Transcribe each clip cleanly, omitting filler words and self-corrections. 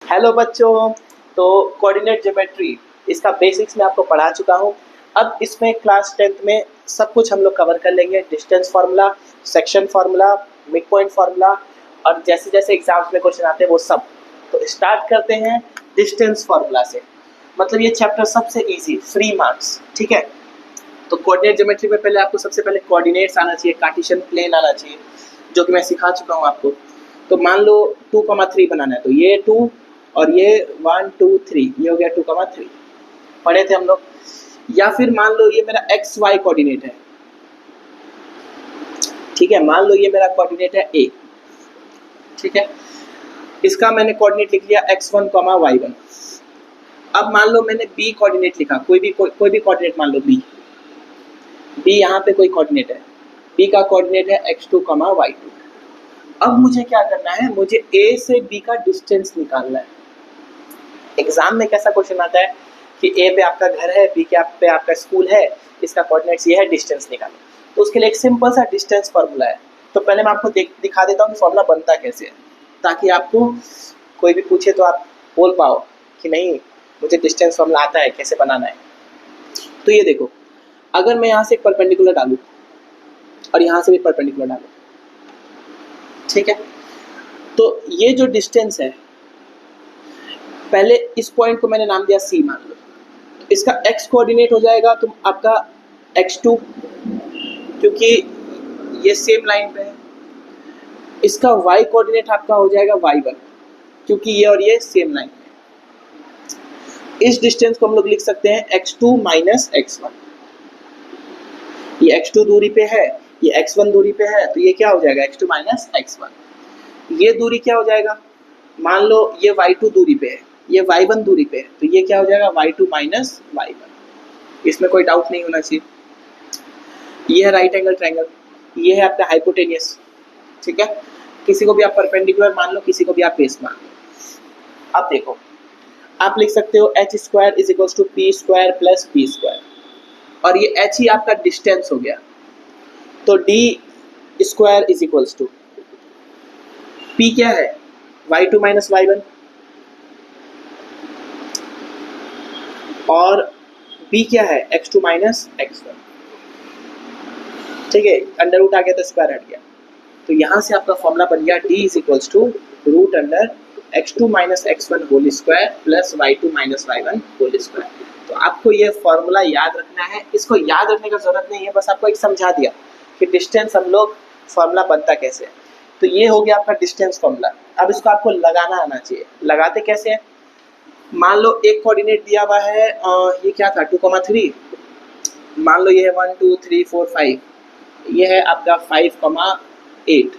Hello बच्चों। तो coordinate geometry इसका बेसिक्स मैं आपको पढ़ा चुका हूँ। अब इसमें क्लास 10th में सब कुछ हम लोग कवर कर लेंगे। Distance formula, section formula, mid point formula और जैसे जैसे एग्जाम्स में क्वेश्चन आते हैं वो सब। तो स्टार्ट करते हैं डिस्टेंस फार्मूला से। मतलब ये चैप्टर सबसे ईजी, फ्री मार्क्स, ठीक है। तो कोऑर्डिनेट ज्योमेट्री में पहले आपको सबसे पहले कोऑर्डिनेट्स आना चाहिए, कार्टेशियन प्लेन आना चाहिए, जो कि मैं सिखा चुका हूँ आपको। तो मान लो 2,3 बनाना है, तो ये 2 और ये 1 2 3, ये हो गया 2,3, पढ़े थे हम लोग। या फिर मान लो ये मेरा एक्स वाई कोऑर्डिनेट है, ठीक है। मान लो ये मेरा कोऑर्डिनेट है ए, ठीक है। इसका मैंने कोऑर्डिनेट लिख लिया x1, y1। अब मान लो मैंने बी कोऑर्डिनेट लिखा, कोई भी कोऑर्डिनेट मान लो बी यहाँ पे कोई कोऑर्डिनेट है, बी का कोऑर्डिनेट है x2, y2। अब मुझे क्या करना है, मुझे ए से बी का डिस्टेंस निकालना है। एग्जाम में कैसा क्वेश्चन आता है कि ए पे आपका घर है, बी के पे आपका स्कूल है, इसका कोऑर्डिनेट्स ये है, डिस्टेंस निकालो। तो उसके लिए एक सिंपल सा डिस्टेंस फार्मूला है। तो पहले मैं आपको दिखा देता हूँ कि फार्मूला बनता कैसे है, ताकि आपको कोई भी पूछे तो आप बोल पाओ कि नहीं मुझे डिस्टेंस फार्मूला आता है, कैसे बनाना है। तो ये देखो, अगर मैं यहाँ से एक परपेंडिकुलर डालूँ और यहाँ से भी परपेंडिकुलर डालूँ, ठीक है। तो ये जो डिस्टेंस है, पहले इस पॉइंट को मैंने नाम दिया सी मान लो। तो इसका x कोऑर्डिनेट हो जाएगा तो आपका x2, क्योंकि ये सेम लाइन पे है। इसका y कोऑर्डिनेट आपका हो जाएगा y1, क्योंकि ये और ये सेम लाइन पे है। इस डिस्टेंस को हम लोग लिख सकते हैं x2 माइनस x1। ये x2 दूरी पे है, ये x1 दूरी पे है, तो ये क्या हो जाएगा x2 माइनस x1। ये दूरी क्या हो जाएगा, मान लो ये y2 दूरी पे है, ये y1 दूरी पे है, तो ये क्या हो जाएगा y2 माइनस y1। इसमें कोई डाउट नहीं होना चाहिए। ये है राइट एंगल ट्रायंगल, ये है आपका हाइपोटेनियस, ठीक है। किसी को भी आप परपेंडिकुलर मान लो, किसी को भी आप बेस मान लो। अब देखो, आप लिख सकते हो h square is equal to p square plus b square, और ये h ही आपका डिस्टेंस हो गया। तो d square is equal to p क्या है, y2 माइनस y1, और b क्या है x2 माइनस x1, ठीक है। अंडर रूट आ गया तो स्क्वायर हट गया। तो यहाँ से आपका फॉर्मूला बन गया d is equal to root under x2 minus x1 whole square plus y2 minus y1 whole square. तो आपको ये फॉर्मूला याद रखना है। इसको याद रखने का जरूरत नहीं है, बस आपको एक समझा दिया कि डिस्टेंस हम लोग फॉर्मूला बनता कैसे है। तो ये हो गया आपका डिस्टेंस फॉर्मूला। अब इसको आपको लगाना आना चाहिए। लगाते कैसे हैं, मान लो एक कोऑर्डिनेट दिया हुआ है, ये क्या था 2,3, मान लो ये है 1 2 3 4 5, ये है आपका 5,8,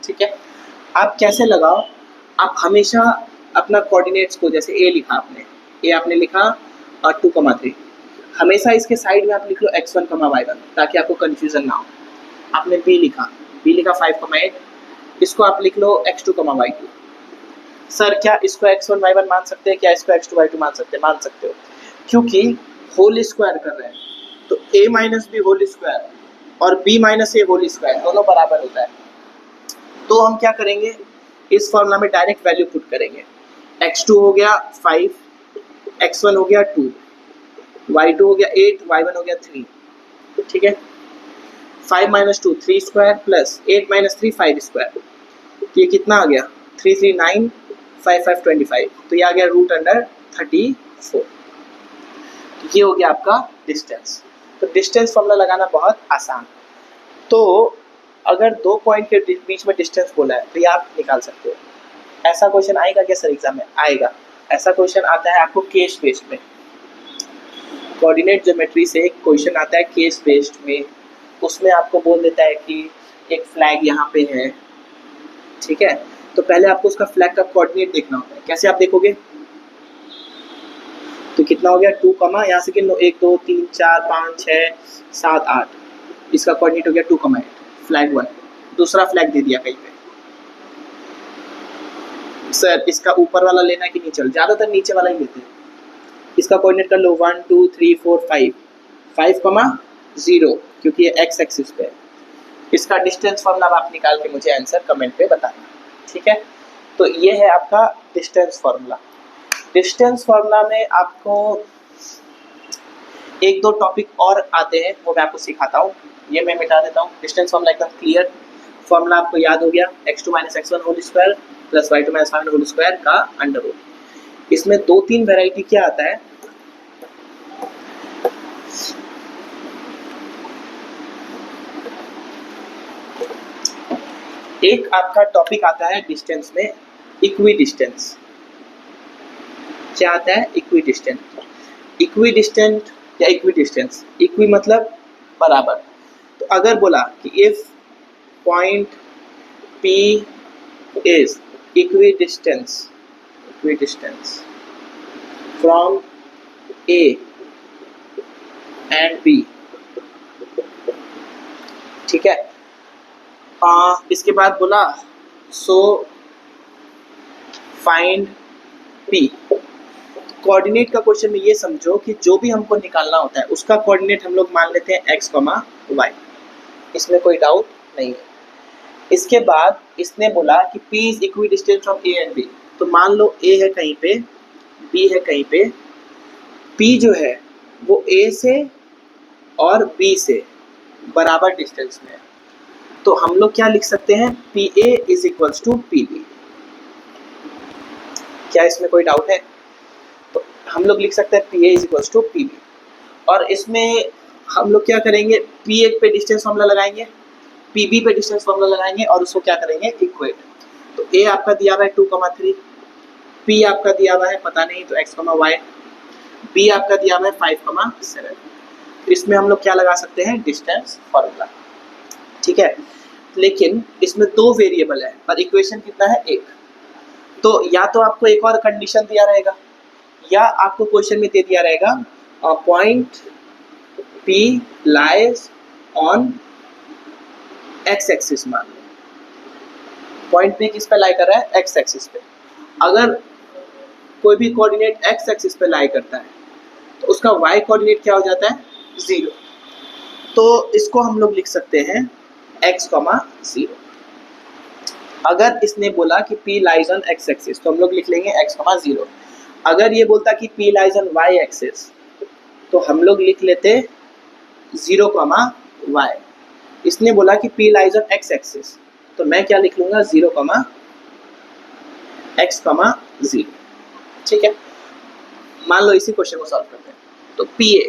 ठीक है। आप कैसे लगाओ, आप हमेशा अपना कोऑर्डिनेट्स को, जैसे ए लिखा आपने, ए आपने लिखा और 2,3, हमेशा इसके साइड में आप लिख लो x1, y1, ताकि आपको कंफ्यूजन ना हो। आपने बी लिखा 5,8, इसको आप लिख लो x2, y2। सर क्या इसको x1 y1 मान सकते हैं, क्या इसको x2 y2 मान सकते हैं? मान सकते हो, क्योंकि होल स्क्वायर कर रहे हैं। तो a minus b whole square और b minus a whole square दोनों बराबर होता है। तो हम क्या करेंगे, इस फॉर्मूला में डायरेक्ट वैल्यू पुट करेंगे। x2 हो गया 5, x1 हो गया 2, y2 हो गया 8, y1 हो गया 3, ठीक है। 5 minus 2 3 square plus 8 minus 3 5 square, तो ये कितना आ गया 3 3 9, 5 5 25, तो ये आ गया रूट अंडर 34। ये हो गया आपका डिस्टेंस। तो डिस्टेंस फॉर्मूला लगाना बहुत आसान। तो अगर दो पॉइंट के बीच में डिस्टेंस बोला है तो ये आप निकाल सकते हो। ऐसा क्वेश्चन आएगा क्या सर एग्जाम में? आएगा। ऐसा क्वेश्चन आता है आपको केस बेस्ड में, कोऑर्डिनेट ज्योमेट्री से एक क्वेश्चन आता है केस बेस्ड में। उसमें आपको बोल देता है कि एक फ्लैग यहाँ पे है, ठीक है। तो पहले आपको उसका फ्लैग का कोऑर्डिनेट देखना होता है। कैसे आप देखोगे, तो कितना हो गया 2, यहाँ से गिन लो 1 2 3 4 5 6 7 8, इसका कोऑर्डिनेट हो गया 2,8, फ्लैग 1। दूसरा फ्लैग दे दिया कहीं पे, सर इसका ऊपर वाला लेना कि नीचे वाला? ज़्यादातर नीचे वाला ही लेते हैं। इसका कोऑर्डिनेट कर लो 1 2 3 4 5, 5,0, क्योंकि ये x एक्सिस पे है। इसका डिस्टेंस फॉर्मूला आप निकाल के मुझे आंसर कमेंट पे बताना, ठीक है। तो ये है आपका डिस्टेंस फार्मूला। डिस्टेंस फार्मूला में आपको एक दो टॉपिक और आते हैं, वो मैं आपको सिखाता हूँ। ये मैं मिटा देता हूँ। डिस्टेंस फार्मूला एकदम क्लियर फार्मूला आपको याद हो गया, x2 - x1 whole square plus y2 - y1 whole square का अंडर रूट। इसमें दो तीन वैरायटी क्या आता है, एक आपका टॉपिक आता है डिस्टेंस में इक्वी डिस्टेंस। क्या आता है? Equi distance. इक्वी डिस्टेंस या इक्वी डिस्टेंस, इक्वी मतलब बराबर। तो अगर बोला कि if point P is equidistance from A and B, ठीक है। इसके बाद बोला सो फाइंड P। कोऑर्डिनेट का क्वेश्चन में ये समझो कि जो भी हमको निकालना होता है उसका कोऑर्डिनेट हम लोग मान लेते हैं x, y। इसमें कोई डाउट नहीं है। इसके बाद इसने बोला कि P is equidistant from A and B। तो मान लो A है कहीं पे, B है कहीं पे, P जो है वो A से और B से बराबर डिस्टेंस में है। तो हम लोग क्या लिख सकते हैं? PA is equals to PB। क्या इसमें कोई डाउट है? तो हम लोग लिख सकते हैं PA is equals to PB। और इसमें हम लोग क्या करेंगे? PA पे डिस्टेंस फार्मूला लगाएंगे, PB पे डिस्टेंस फार्मूला लगाएंगे और उसको क्या करेंगे? इक्वेट। तो A आपका दिया हुआ है 2,3, P आपका दिया हुआ है पता नहीं तो x, y, B आपका दिया हुआ है 5,7। इसमें हम लोग क्या लगा सकते हैं? डिस्टेंस फार्मूला, ठीक है। लेकिन इसमें दो वेरिएबल है और इक्वेशन कितना है? एक। तो या तो आपको एक और कंडीशन दिया रहेगा या आपको क्वेश्चन में दे दिया रहेगा point P lies on x axis. मान लो पॉइंट P किस पे लाई कर रहा है? एक्स एक्सिस पे। अगर कोई भी कोऑर्डिनेट एक्स एक्सिस पे लाई करता है तो उसका y कोऑर्डिनेट क्या हो जाता है? 0। तो इसको हम लोग लिख सकते हैं x, 0। अगर इसने बोला कि P lies on x axis तो हम लोग लिख लेंगे x, 0। अगर ये बोलता कि P lies on y axis तो हम लोग लिख लेते 0, y। इसने बोला कि P lies on x axis तो मैं क्या लिख लूंगा? 0, x, 0, ठीक है। मान लो इसी क्वेश्चन को सॉल्व करते हैं। तो PA,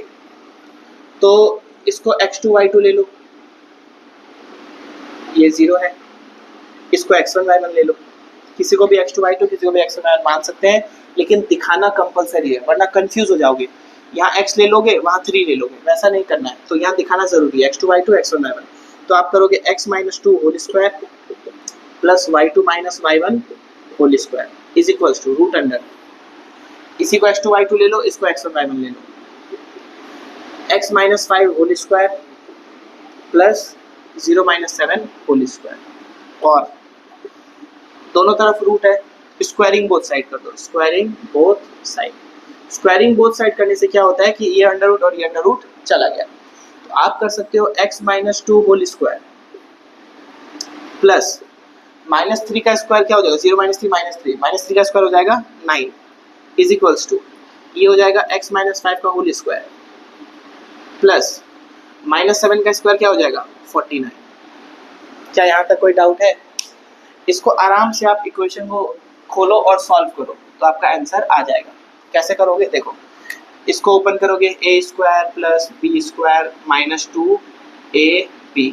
तो इसको x2 y2 ले लो, ये 0 है। इसको x1 y1 ले लो, किसी को भी x2 y2 किसी को भी x1 y1 मान सकते हैं, लेकिन दिखाना कंपलसरी है वरना कंफ्यूज हो जाओगे। यहाँ x ले लोगे वहाँ 3 ले लोगे, वैसा नहीं करना है। तो यहाँ दिखाना जरूरी है x2 y2 x1 y1। तो आप करोगे x - 2 whole square plus y2 - y1 whole square is equals to root under, इसी को x2 y2 ले लो, इसको x1 y1 ले लो, x - 5 whole square plus 0 - 7 whole square. और दोनों तरफ रूट है, स्क्वायरिंग बोथ साइड कर दो, squaring both side. Squaring both side करने से क्या होता है कि ये अंडर रूट और ये अंडर रूट चला गया। तो आप कर सकते हो x - 2 होल स्क्वायर प्लस -3 का स्क्वायर क्या हो जाएगा? 0 - 3 -3, -3 का स्क्वायर हो जाएगा 9 इज इक्वल्स टू ये हो जाएगा x - 5 का होल स्क्वायर प्लस -7 का स्क्वायर क्या हो जाएगा? 49। क्या यहाँ तक कोई डाउट है? इसको आराम से आप इक्वेशन को खोलो और सॉल्व करो तो आपका आंसर आ जाएगा। कैसे करोगे? देखो, इसको ओपन करोगे a square plus b square minus 2ab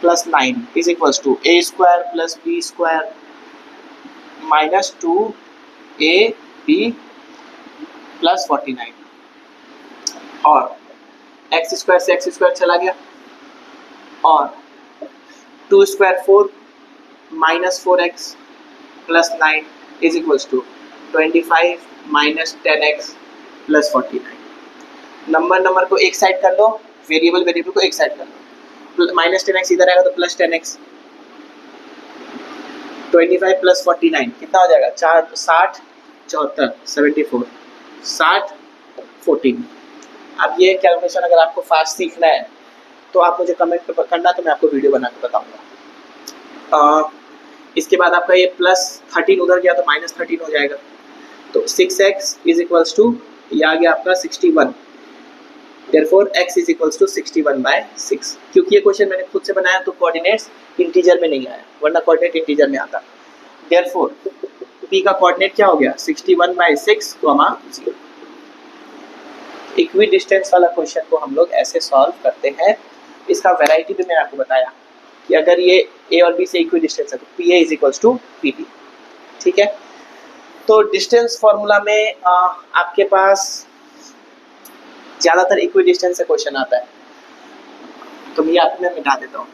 plus 9 is equals to a square plus b square minus 2ab plus 49। और x स्क्वायर से x स्क्वायर चला गया और 2 square 4 minus 4x plus 9 is equals to 25 minus 10x plus 49। Number को एक side कर लो, variable को एक साइड कर लो। माइनस 10x इधर आएगा तो प्लस 10x, 25 प्लस 49 कितना हो जाएगा? 4 60 74 74 60 14। अब ये कैलकुलेशन अगर आपको फास्ट सीखना है तो आप मुझे कमेंट करना, तो मैं आपको वीडियो बना के बताऊंगा। इसके बाद आपका ये +13 उधर गया तो -13 हो जाएगा। तो 6x इज इक्वल्स टू, ये आ गया आपका 61। Therefore x is equals to 61/6। क्योंकि ये क्वेश्चन मैंने खुद से बनाया तो कोऑर्डिनेट्स इंटीजर में नहीं आया, वरना कोऑर्डिनेट इंटीजर में आता। देयरफॉर p का कोऑर्डिनेट क्या हो गया 61/6, 0। इक्वी डिस्टेंस वाला क्वेश्चन को हम लोग ऐसे सॉल्व करते हैं। इसका वैरायटी भी मैंने आपको बताया कि अगर ये a और b से इक्वी डिस्टेंस है तो pa is equals to pp। ठीक है, तो डिस्टेंस फॉर्मूला में आपके पास ज़्यादातर इक्वी डिस्टेंस से क्वेश्चन आता है, तो ये आपको मैं मिटा देता हूँ।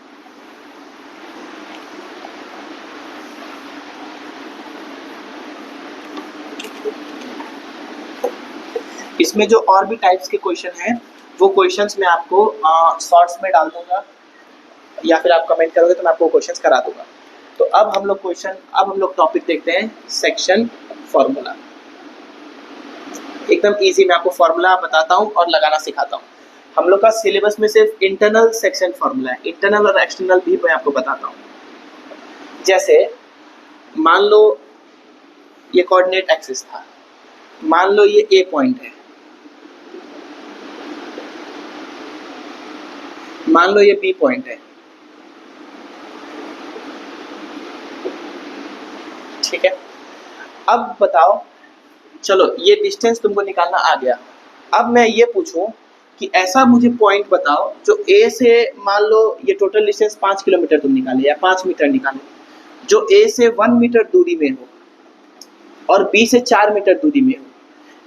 इसमें जो और भी टाइप्स के क्वेश्चन हैं वो क्वेश्चंस मैं आपको शॉर्ट्स में डाल दूंगा, या फिर आप कमेंट करोगे तो मैं आपको क्वेश्चंस करा दूंगा। तो अब हम लोग टॉपिक देखते हैं सेक्शन फॉर्मूला। एकदम इजी मैं आपको फॉर्मूला बताता हूँ और लगाना सिखाता हूँ। हम लोग का सिलेबस में सिर्फ इंटरनल सेक्शन फॉर्मूला है, इंटरनल और एक्सटर्नल भी मैं आपको बताता हूँ। जैसे मान लो ये कोऑर्डिनेट एक्सिस था, मान लो ये ए पॉइंट है, मान लो ये बी पॉइंट है। ठीक है, अब बताओ, चलो ये डिस्टेंस तुमको निकालना आ गया। अब मैं ये पूछूं कि ऐसा मुझे पॉइंट बताओ जो ए से, मान लो ये टोटल डिस्टेंस 5 किलोमीटर तुम निकाले या 5 मीटर निकाले, जो ए से 1 मीटर दूरी में हो और बी से 4 मीटर दूरी में हो,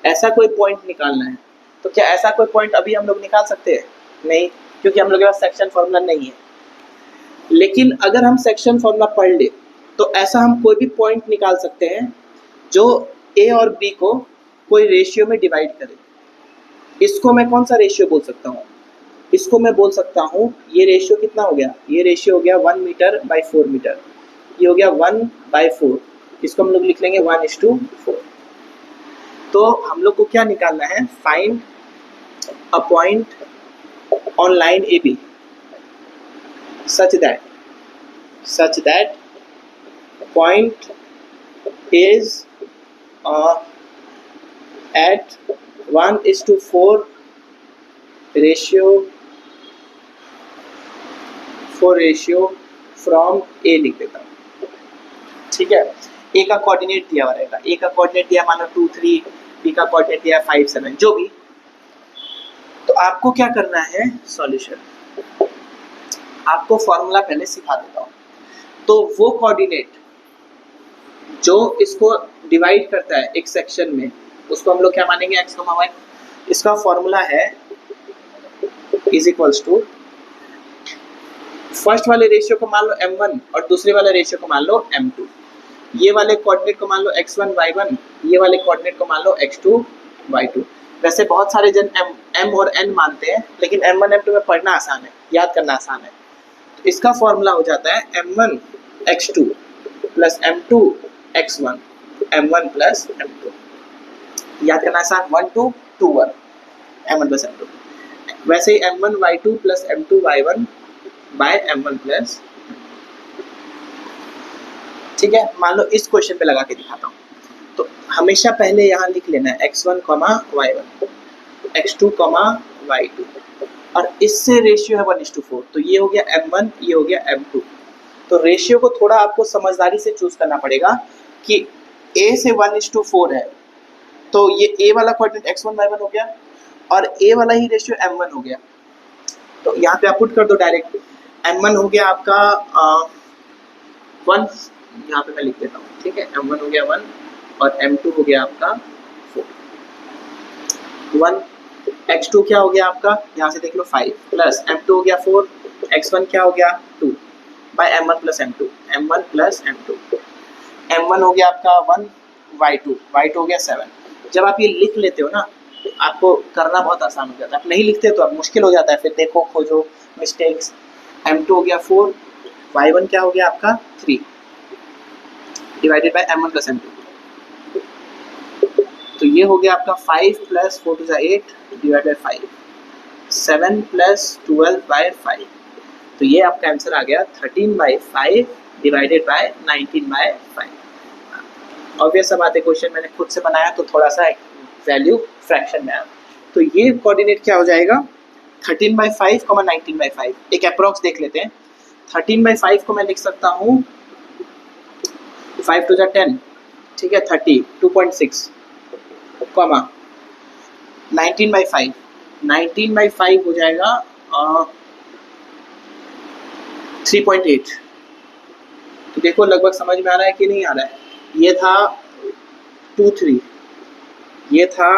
ऐसा कोई पॉइंट निकालना है। तो क्या ऐसा कोई पॉइंट अभी हम लोग निकाल सकते हैं? नहीं, क्योंकि हम लोग के पास सेक्शन फॉर्मूला नहीं है। लेकिन अगर हम सेक्शन फॉर्मूला पढ़ ले तो ऐसा हम कोई भी पॉइंट निकाल सकते हैं जो ए और बी को कोई रेशियो में डिवाइड करे। इसको मैं कौन सा रेशियो बोल सकता हूँ? इसको मैं बोल सकता हूँ, ये रेशियो कितना हो गया? ये रेशियो हो गया 1 मीटर बाई 4 मीटर, ये हो गया 1/4। इसको हम लोग लिख लेंगे 1:4। तो हम लोग को क्या निकालना है? Find a point on line A B such that point is at 1:4 ratio from A लिख देता हूँ। ठीक है, ए का कोऑर्डिनेट दिया हुआ रहेगा, ए का कोऑर्डिनेट दिया मान लो 2, 3, बी का कोऑर्डिनेट दिया 5, 7, जो भी। तो आपको क्या करना है? सॉल्यूशन। आपको फॉर्मूला पहले सिखा देता हूँ। तो वो कोऑर्डिनेट जो इसको डिवाइड करता है एक सेक्शन में, उसको हम लोग क्या मानेंगे? x, y। इसका फॉर्मूला है इज इक्वल्स टू, फर्स्ट वाले रेशियो को मान लो m1 और दूसरे वाले रेशियो को मान लो m2। ये वाले कोऑर्डिनेट को मान लो x1, y1, ये वाले कोऑर्डिनेट को मान लो x2, y2। वैसे बहुत सारे जन m और n मानते हैं, लेकिन m1, m2 में पढ़ना आसान है, याद करना आसान है। तो इसका फॉर्मूला हो जाता है m1 x2 plus m2 x1, m1 plus m2। याद करना आसान, 1 2 2 1, m1 प्लस m2। वैसे ही m1 y2 plus m2 y1 by m1 plus. ठीक है, मान लो इस क्वेश्चन पे लगा के दिखाता हूँ। तो हमेशा पहले यहाँ लिख लेना है x1, y1, x2, y2, और इससे रेशियो है 1:4। तो ये हो गया m1, ये हो गया m2। तो रेशियो को थोड़ा आपको समझदारी से चूज करना पड़ेगा कि a से 1:4 है, तो ये a वाला कोऑर्डिनेट x1, y1 हो गया और a वाला ही रेशियो m1 हो गया। तो यहाँ पे आप पुट कर दो डायरेक्ट। m1 हो गया आपका 1, यहाँ पे मैं लिख देता हूँ। ठीक है, m1 हो गया 1 और m2 हो गया आपका 4। 1 x2 क्या हो गया आपका? यहाँ से देख लो 5 प्लस m2 हो गया 4, x1 क्या हो गया 2 bye m1 plus m2, m1 plus m2। m1 हो गया आपका 1, y2 हो गया 7। जब आप ये लिख लेते हो ना, आपको करना बहुत आसान हो जाता है। आप नहीं लिखते तो अब मुश्किल हो जाता है, फिर देखो खोजो मिस्टेक्स। m2 हो गया 4, y1 क्या हो गया आपका 3 divided by m1 plus m2। तो ये हो गया आपका 5 plus 4 to 8 divide by 5, 7 plus 12 by 5। तो ये आपका आंसर आ गया 13/5 डिवाइडेड बाय 19/5। ऑब्वियस सा बात है, क्वेश्चन मैंने खुद से बनाया तो थोड़ा सा वैल्यू फ्रैक्शन में आया। तो ये कोऑर्डिनेट क्या हो जाएगा, 13/5, 19/5। एक अप्रॉक्स देख लेते हैं। 13/5 को मैं लिख सकता हूँ 5 to the 10, ठीक है, 30, 2.6, कॉमा 19/5, 19/5 हो जाएगा 3.8। तो देखो लगभग समझ में आ रहा है कि नहीं आ रहा है। ये था 2.3, ये था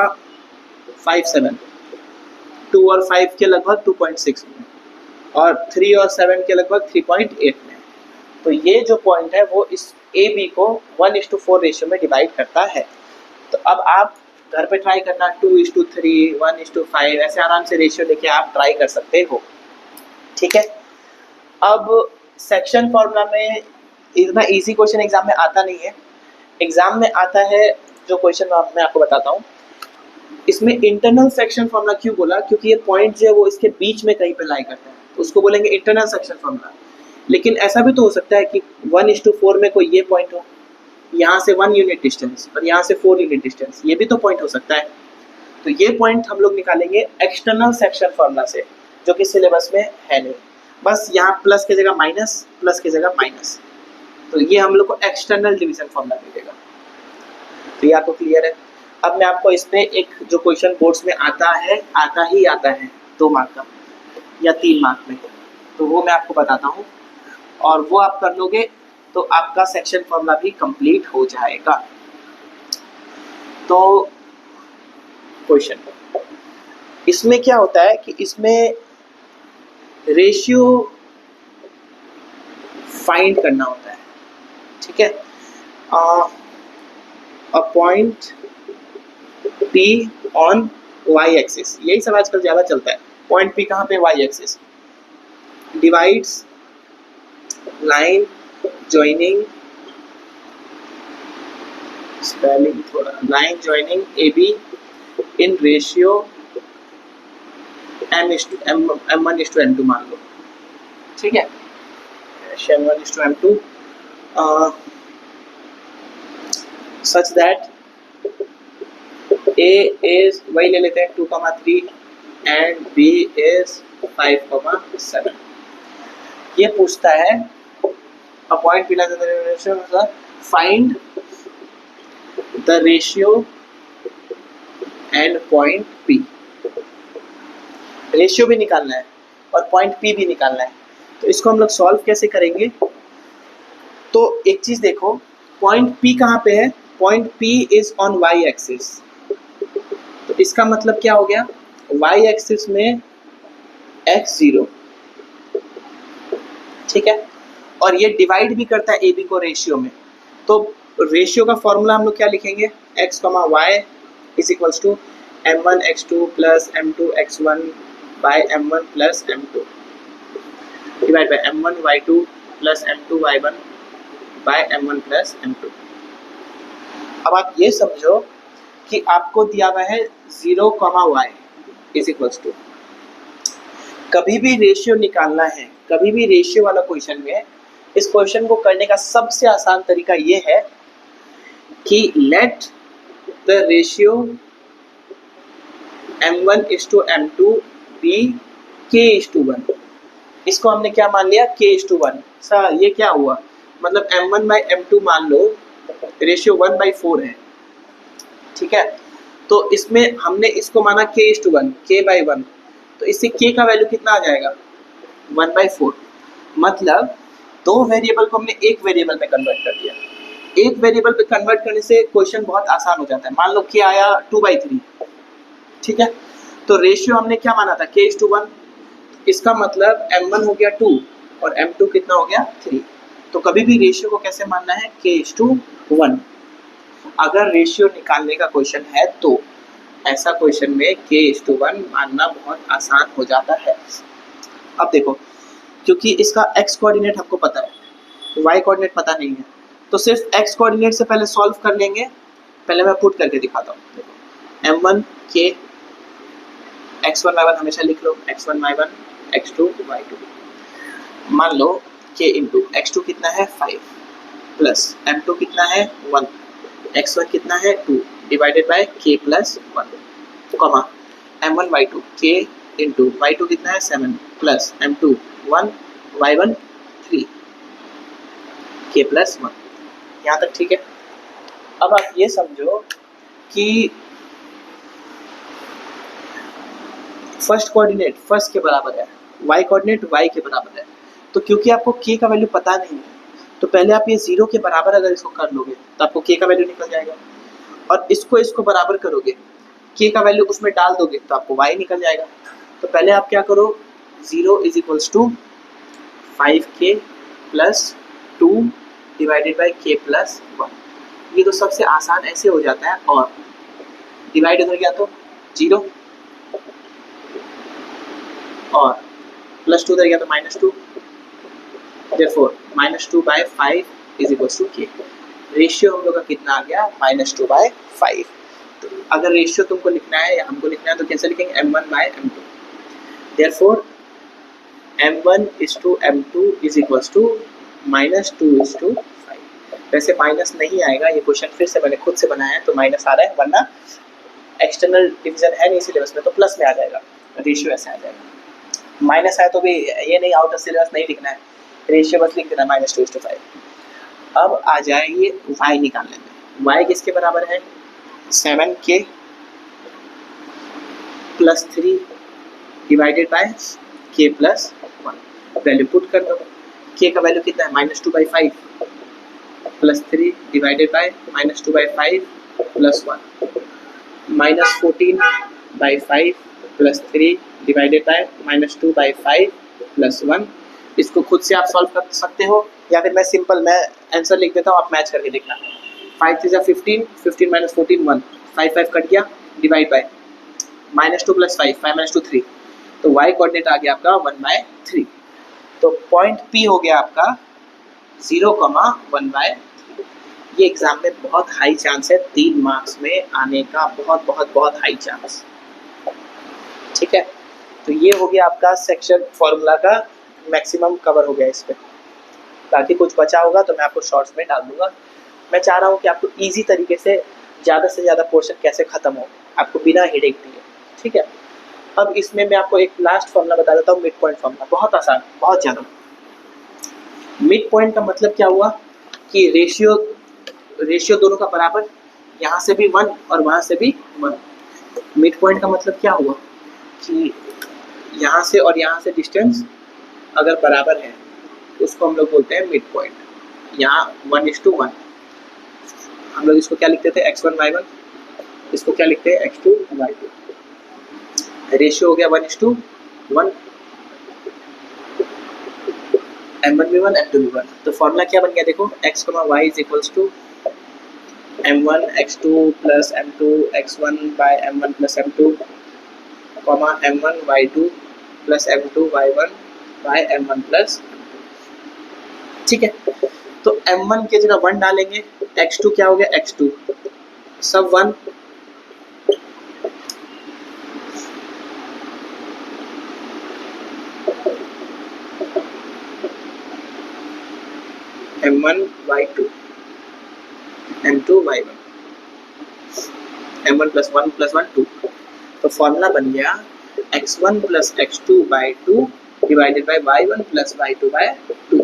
5.7, 2 और 5 के लगभग 2.6 में, और 3 और 7 के लगभग 3.8 में। तो ये जो पॉइंट है वो इस ए बी को 1:4 रेशियो में डिवाइड करता है। तो अब आप घर पे ट्राई करना, 2:3, 1:5, ऐसे आराम से रेशियो लेके आप ट्राई कर सकते हो, ठीक है। अब सेक्शन फॉर्मूला में इतना इजी क्वेश्चन एग्जाम में आता नहीं है। एग्जाम में आता है जो क्वेश्चन मैं आपको बताता हूँ। इसमें इंटरनल सेक्शन फॉर्मूला क्यों बोला, क्योंकि ये पॉइंट जो है वो इसके बीच में कहीं पे लाई करता है, तो उसको बोलेंगे इंटरनल सेक्शन फॉर्मूला। लेकिन ऐसा भी तो हो सकता है कि 1:4 में कोई ये पॉइंट हो, यहाँ से 1 यूनिट डिस्टेंस और यहाँ से 4 यूनिट डिस्टेंस, ये भी तो पॉइंट हो सकता है। तो ये पॉइंट हम लोग निकालेंगे एक्सटर्नल सेक्शन फॉर्मूला से, जो कि सिलेबस में है नहीं। बस यहाँ प्लस की जगह माइनस, प्लस की जगह माइनस, तो ये हम लोग को एक्सटर्नल डिवीजन फॉर्मूला मिलेगा। तो ये आपको क्लियर है। अब मैं आपको इसमें एक जो क्वेश्चन बोर्ड्स में आता है 2 मार्क का या 3 मार्क में, तो वो मैं आपको बताता हूँ, और वो आप कर लोगे तो आपका सेक्शन फॉर्मूला भी कंप्लीट हो जाएगा। तो क्वेश्चन इसमें क्या होता है कि इसमें रेशियो फाइंड करना होता है, ठीक है। A point P on y axis, यही सब आजकल ज़्यादा चलता है। पॉइंट P कहाँ पे, y axis, divides line joining, spelling थोड़ा, line joining AB in ratio M1:M2 मान लो, ठीक है, M1:M2, such that A is, वही ले लेते हैं 2,3 एंड B is 5,7। ये पूछता है a point P less than the ratio, find the ratio and point P। Ratio भी निकालना है और पॉइंट P भी निकालना है। तो इसको हम लोग सॉल्व कैसे करेंगे, तो एक चीज देखो, पॉइंट P कहाँ पे है, point P is on y axis. तो इसका मतलब क्या हो गया, y एक्सिस में x0, ठीक है, और ये डिवाइड भी करता है AB को रेशियो में। तो रेशियो का फॉर्मूला हम लोग क्या लिखेंगे, x, y is equals to M1x2 plus M2x1 by M1 plus M2 divide by M1y2 plus M2y1 by M1 plus M2। अब आप ये समझो कि आपको दिया हुआ है 0, y इज इक्वल्स टू, कभी भी रेशियो निकालना है, कभी भी रेशियो वाला क्वेश्चन में, इस क्वेश्चन को करने का सबसे आसान तरीका ये है कि let the ratio M1:M2 B K:1। इसको हमने क्या मान लिया, K:1। सर ये क्या हुआ, मतलब M1/M2 मान लो रेशियो 1/4 है, ठीक है। तो इसमें हमने इसको माना K:1, K/1, तो इससे K का वैल्यू कितना आ जाएगा, 1/4। मतलब 2 वेरिएबल को हमने एक वेरिएबल में कन्वर्ट कर दिया। एक वेरिएबल पे कन्वर्ट करने से क्वेश्चन बहुत आसान हो जाता है। मान लो K आया 2/3, ठीक है, तो रेशियो हमने क्या माना था, K:1। इसका मतलब M1 हो गया 2 और M2 कितना हो गया 3। तो कभी भी रेशियो को कैसे मानना है, K:1। अगर रेशियो निकालने का क्वेश्चन है तो ऐसा क्वेश्चन में K:1 मानना बहुत आसान हो जाता है। अब देखो, क्योंकि इसका x कोऑर्डिनेट हमको पता है, y कोऑर्डिनेट पता नहीं है, तो सिर्फ x कोऑर्डिनेट से पहले सॉल्व कर लेंगे। पहले मैं पुट करके दिखाता हूँ। देखो M1 K, x1 y1 हमेशा लिख लो, x1 y1 x2 y2। मान लो k इंटू x2 कितना है 5 प्लस m2 कितना है 1, x1 कितना है 2 divided by k plus 1 comma m1 y2 k into y2 कितना है 7 plus m2 1 y1 3 k plus 1। यहाँ तक ठीक है। अब आप ये समझो कि फर्स्ट कोऑर्डिनेट फर्स्ट के बराबर है, y कोऑर्डिनेट y के बराबर है, तो क्योंकि आपको k का वैल्यू पता नहीं है तो पहले आप ये 0 के बराबर अगर इसको कर लोगे तो आपको k का वैल्यू निकल जाएगा, और इसको बराबर करोगे k का वैल्यू उसमें डाल दोगे तो आपको y निकल जाएगा। तो पहले आप क्या करो 0 is equals to 5k plus 2 divided by k plus 1। ये तो सबसे आसान ऐसे हो जाता है, और डिवाइड उधर गया तो 0 और प्लस 2 उधर गया तो -2, therefore -2/5 is equals to k। Ratio हम लोग का कितना आ गया -2/5। तो अगर रेशियो तुमको लिखना है या हमको लिखना है तो कैसे लिखेंगे m1/m2, therefore m1:m2 is equals to -2:5। वैसे माइनस नहीं आएगा, ये क्वेश्चन फिर से मैंने खुद से बनाया है तो माइनस आ रहा है, वरना एक्सटर्नल डिवीजन है नहीं सिलेबस में तो प्लस में आ जाएगा, रेशियो ऐसे आ जाएगा। माइनस आया तो भी ये नहीं आउट ऑफ सिलेबस नहीं लिखना है, रेशियो बस लिख देना -2:5। अब आ जाएगी y निकालने में। y किसके बराबर है 7k plus 3 divided by k plus 1। Value put कर दो, k का वैल्यू कितना है -2/5 plus 3 divided by -2/5 plus 1 -14/5 plus 3 divided by -2/5 plus 1। इसको खुद से आप सॉल्व कर सकते हो या फिर मैं आंसर लिख देता हूँ, आप मैच करके देखना। 5 3 15, 15 - 14 1, 5 5 कट गया, डिवाइड बाय -2 + 5 5 - 2 3, तो y कोऑर्डिनेट आ गया आपका 1/3। तो पॉइंट P हो गया आपका 0,1/3। ये एग्जाम में बहुत हाई चांस है 3 मार्क्स में आने का, बहुत बहुत बहुत हाई चांस। ठीक है, तो ये हो गया आपका सेक्शन फॉर्मूला का मैक्सिमम कवर हो गया इस पे। बाकी कुछ बचा होगा तो मैं आपको शॉर्ट्स में डाल दूंगा। मैं चाह रहा हूँ कि आपको इजी तरीके से ज़्यादा पोर्शन कैसे ख़त्म हो, आपको बिना हेडेक दिए। ठीक है, अब इसमें मैं आपको एक लास्ट फॉर्मूला बता देता हूँ, मिड पॉइंट फॉर्मूला। बहुत आसान, बहुत ज़्यादा। मिड पॉइंट का मतलब क्या हुआ कि रेशियो दोनों का बराबर, यहाँ से भी 1 और वहाँ से भी 1। मिड पॉइंट का मतलब क्या हुआ कि यहाँ से और यहाँ से डिस्टेंस अगर बराबर है उसको हम लोग बोलते हैं मिड पॉइंट। यहाँ 1:1, हम लोग इसको क्या लिखते थे x1 y1, इसको क्या लिखते हैं x2 y2। रेशियो हो गया 1:1, m1 भी 1 m2 भी 1। तो फॉर्मूला क्या बन गया देखो, x, y is equals to m1 x2 plus m2 x1 by m1 plus m2 comma m1 y2 plus m2 y1 by m1 plus. ठीक है, तो m1 की जगह 1 डालेंगे, x2 क्या हो गया x2 सब 1, m1 y2 m2 y1 m1 plus 1 plus 1 2। तो फॉर्मूला बन गया x1 plus x2 by 2 divided by y1 plus y2 by 2,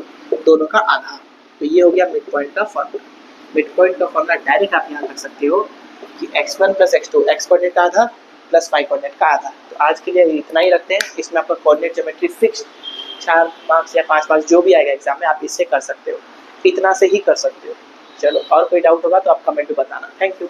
दोनों का आधा। तो ये हो गया मिड पॉइंट का फॉर्मूला। मिड पॉइंट का फॉर्मूला डायरेक्ट आप यहाँ रख सकते हो कि x1 plus x2 x coordinate का आधा प्लस y कोऑर्डिनेट का आधा। तो आज के लिए इतना ही रखते हैं। इसमें आपका कोऑर्डिनेट ज्योमेट्री फिक्स 4 मार्क्स या 5 मार्क्स जो भी आएगा एग्जाम में, आप इससे कर सकते हो, इतना से ही कर सकते हो। चलो, और कोई डाउट होगा तो आप कमेंट में बताना। Thank you.